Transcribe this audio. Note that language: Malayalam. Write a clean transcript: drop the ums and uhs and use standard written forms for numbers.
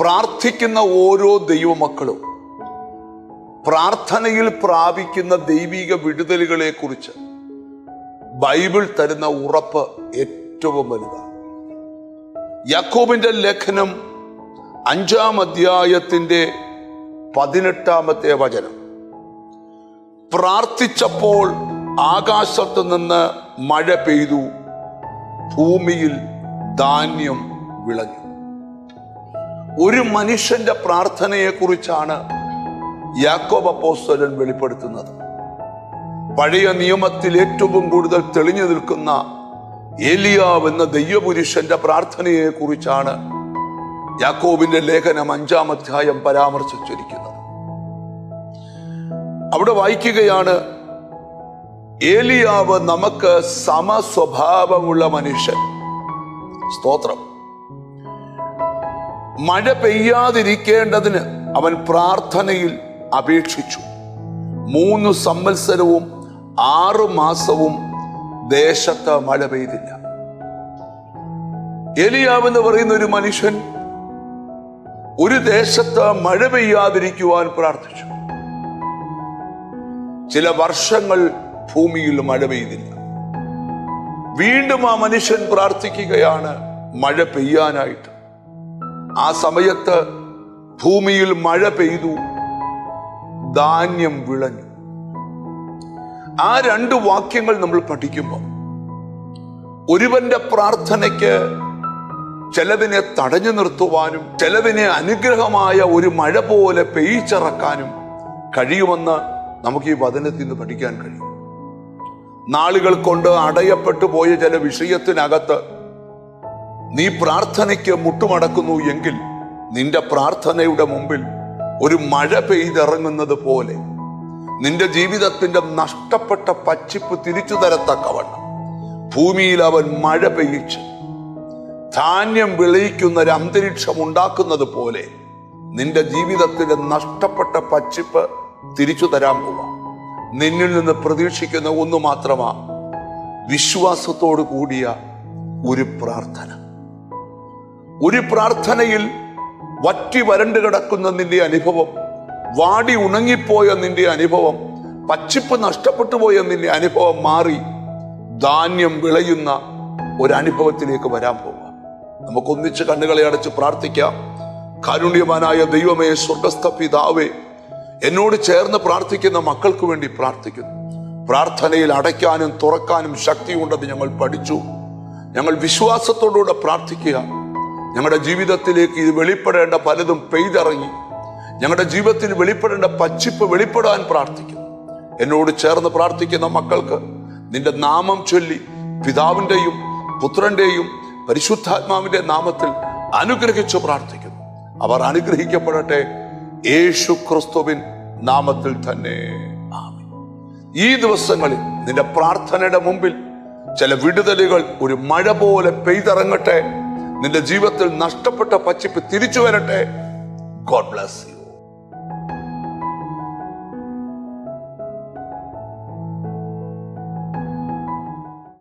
പ്രാർത്ഥിക്കുന്ന ഓരോ ദൈവമക്കളും പ്രാർത്ഥനയിൽ പ്രാപിക്കുന്ന ദൈവിക വിടുതലുകളെ കുറിച്ച് ബൈബിൾ തരുന്ന ഉറപ്പ് ഏറ്റവും വലുതാണ്. യാക്കോബിന്റെ ലേഖനം 5-ാം അധ്യായത്തിന്റെ 18-ാമത്തെ വചനം, പ്രാർത്ഥിച്ചപ്പോൾ ആകാശത്തു നിന്ന് മഴ പെയ്തു, ഭൂമിയിൽ ധാന്യം വിളഞ്ഞു. ഒരു മനുഷ്യന്റെ പ്രാർത്ഥനയെ കുറിച്ചാണ് യാക്കോബ് അപ്പോസ്തലൻ വെളിപ്പെടുത്തുന്നത്. പഴയ നിയമത്തിൽ ഏറ്റവും കൂടുതൽ തെളിഞ്ഞു നിൽക്കുന്ന ഏലിയാവ് എന്ന ദൈവപുരുഷന്റെ പ്രാർത്ഥനയെ കുറിച്ചാണ് യാക്കോബിന്റെ ലേഖനം 5-ാം അധ്യായം പരാമർശിച്ചിരിക്കുന്നത്. അവിടെ വായിക്കുകയാണ്, ഏലിയാവ് നമുക്ക് സമസ്വഭാവമുള്ള മനുഷ്യൻ. സ്തോത്രം. മഴ പെയ്യാതിരിക്കേണ്ടതിന് അവൻ പ്രാർത്ഥനയിൽ അപേക്ഷിച്ചു. 3 സംവത്സരവും 6 മാസവും ദേശത്ത് മഴ പെയ്തില്ല. ഏലിയാവ് എന്ന് പറയുന്ന ഒരു മനുഷ്യൻ ഒരു ദേശത്ത് മഴ പെയ്യാതിരിക്കുവാൻ പ്രാർത്ഥിച്ചു. ചില വർഷങ്ങൾ ഭൂമിയിൽ മഴ പെയ്തില്ല. വീണ്ടും ആ മനുഷ്യൻ പ്രാർത്ഥിക്കുകയാണ് മഴ പെയ്യാനായിട്ട്. ആ സമയത്ത് ഭൂമിയിൽ മഴ പെയ്തു, ധാന്യം വിളഞ്ഞു. ആ 2 വാക്യങ്ങൾ നമ്മൾ പഠിക്കുമ്പോൾ ഒരുവന്റെ പ്രാർത്ഥനയ്ക്ക് ചിലതിനെ തടഞ്ഞു നിർത്തുവാനും ചിലതിനെ അനുഗ്രഹമായ ഒരു മഴ പോലെ പെയ്ച്ചിറക്കാനും കഴിയുമെന്ന് നമുക്ക് ഈ വചനത്തിൽ നിന്ന് പഠിക്കാൻ കഴിയും. നാളുകൾ കൊണ്ട് അടയപ്പെട്ടു പോയ ചില വിഷയത്തിനകത്ത് നീ പ്രാർത്ഥനയ്ക്ക് മുട്ടുമടക്കുന്നു എങ്കിൽ നിന്റെ പ്രാർത്ഥനയുടെ മുമ്പിൽ ഒരു മഴ പെയ്തിറങ്ങുന്നത് പോലെ നിന്റെ ജീവിതത്തിന്റെ നഷ്ടപ്പെട്ട പച്ചിപ്പ് തിരിച്ചു തരത്തക്കവണ്ണം ഭൂമിയിൽ അവൻ മഴ പെയ്യിച്ച് ധാന്യം വിളയിക്കുന്ന ഒരു അന്തരീക്ഷം ഉണ്ടാക്കുന്നത് പോലെ നിന്റെ ജീവിതത്തിന്റെ നഷ്ടപ്പെട്ട പച്ചിപ്പ് തിരിച്ചു തരാൻ പോവാം. നിന്നിൽ നിന്ന് പ്രതീക്ഷിക്കുന്ന ഒന്ന് മാത്രമാ, വിശ്വാസത്തോടു കൂടിയ ഒരു പ്രാർത്ഥന. ഒരു പ്രാർത്ഥനയിൽ വറ്റി വരണ്ടു കിടക്കുന്ന നിന്റെ അനുഭവം, വാടി ഉണങ്ങിപ്പോയ നിന്റെ അനുഭവം, പച്ചിപ്പ് നഷ്ടപ്പെട്ടു പോയ നിന്റെ അനുഭവം മാറി ധാന്യം വിളയുന്ന ഒരനുഭവത്തിലേക്ക് വരാൻ പോവാം. നമുക്കൊന്നിച്ച് കണ്ണുകളെ അടച്ച് പ്രാർത്ഥിക്കാം. കാരുണ്യവാനായ ദൈവമേ, സ്വർഗസ്ഥ പിതാവേ, എന്നോട് ചേർന്ന് പ്രാർത്ഥിക്കുന്ന മക്കൾക്ക് വേണ്ടി പ്രാർത്ഥിക്കുന്നു. പ്രാർത്ഥനയിൽ അടയ്ക്കാനും തുറക്കാനും ശക്തിയുണ്ടെന്ന് ഞങ്ങൾ പഠിച്ചു. ഞങ്ങൾ വിശ്വാസത്തോടുകൂടെ പ്രാർത്ഥിക്കുക. ഞങ്ങളുടെ ജീവിതത്തിലേക്ക് ഇത് വെളിപ്പെടേണ്ട പലതും പെയ്തിറങ്ങി ഞങ്ങളുടെ ജീവിതത്തിൽ വെളിപ്പെടേണ്ട പച്ചിപ്പ് വെളിപ്പെടാൻ പ്രാർത്ഥിക്കുന്നു. എന്നോട് ചേർന്ന് പ്രാർത്ഥിക്കുന്ന മക്കൾക്ക് നിന്റെ നാമം ചൊല്ലി പിതാവിൻ്റെയും പുത്രന്റെയും പരിശുദ്ധാത്മാവിന്റെ നാമത്തിൽ അനുഗ്രഹിച്ചു പ്രാർത്ഥിക്കുന്നു. അവർ അനുഗ്രഹിക്കപ്പെടട്ടെ, യേശു ക്രിസ്തുവിൻ നാമത്തിൽ തന്നെ. ആമേൻ. ഈ ദിവസങ്ങളിൽ നിന്റെ പ്രാർത്ഥനയുടെ മുമ്പിൽ ചില വിടുതലുകൾ ഒരു മഴ പോലെ പെയ്തിറങ്ങട്ടെ. നിന്റെ ജീവിതത്തിൽ നഷ്ടപ്പെട്ട പച്ചിപ്പ് തിരിച്ചു വരട്ടെ. God bless you.